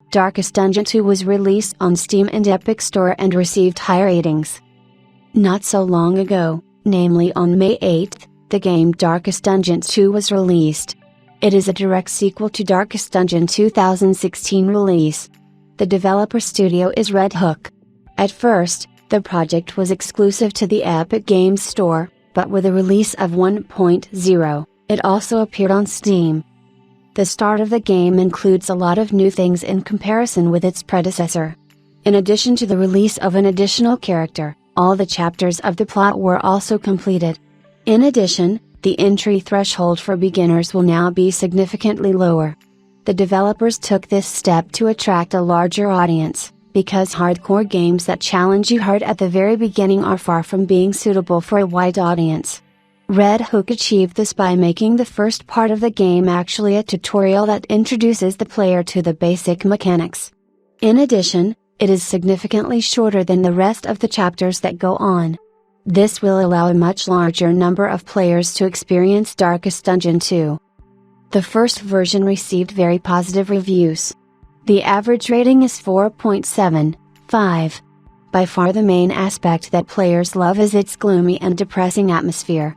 Darkest Dungeon 2 was released on Steam and Epic Store and received high ratings. Not so long ago, namely on May 8th, the game Darkest Dungeon 2 was released. It is a direct sequel to Darkest Dungeon 2016 release. The developer studio is Red Hook. At first, the project was exclusive to the Epic Games Store, but with the release of 1.0, it also appeared on Steam. The start of the game includes a lot of new things in comparison with its predecessor. In addition to the release of an additional character, all the chapters of the plot were also completed. In addition, the entry threshold for beginners will now be significantly lower. The developers took this step to attract a larger audience, because hardcore games that challenge you hard at the very beginning are far from being suitable for a wide audience. Red Hook achieved this by making the first part of the game actually a tutorial that introduces the player to the basic mechanics. In addition, it is significantly shorter than the rest of the chapters that go on. This will allow a much larger number of players to experience Darkest Dungeon 2. The first version received very positive reviews. The average rating is 4.75. By far the main aspect that players love is its gloomy and depressing atmosphere.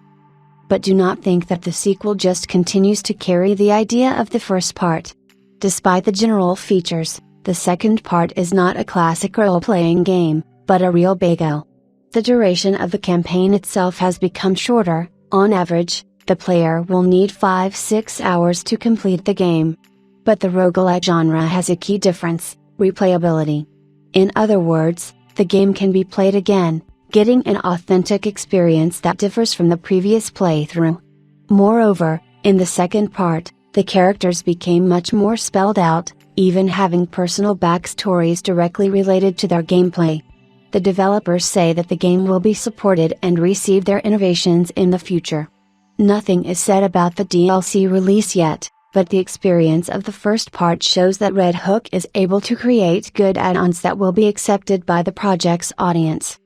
But do not think that the sequel just continues to carry the idea of the first part. Despite the general features, the second part is not a classic role-playing game, but a real bagel. The duration of the campaign itself has become shorter. On average, the player will need 5-6 hours to complete the game. But the roguelike genre has a key difference: replayability. In other words, the game can be played again, getting an authentic experience that differs from the previous playthrough. Moreover, in the second part, the characters became much more spelled out, even having personal backstories directly related to their gameplay. The developers say that the game will be supported and receive their innovations in the future. Nothing is said about the DLC release yet, but the experience of the first part shows that Red Hook is able to create good add-ons that will be accepted by the project's audience.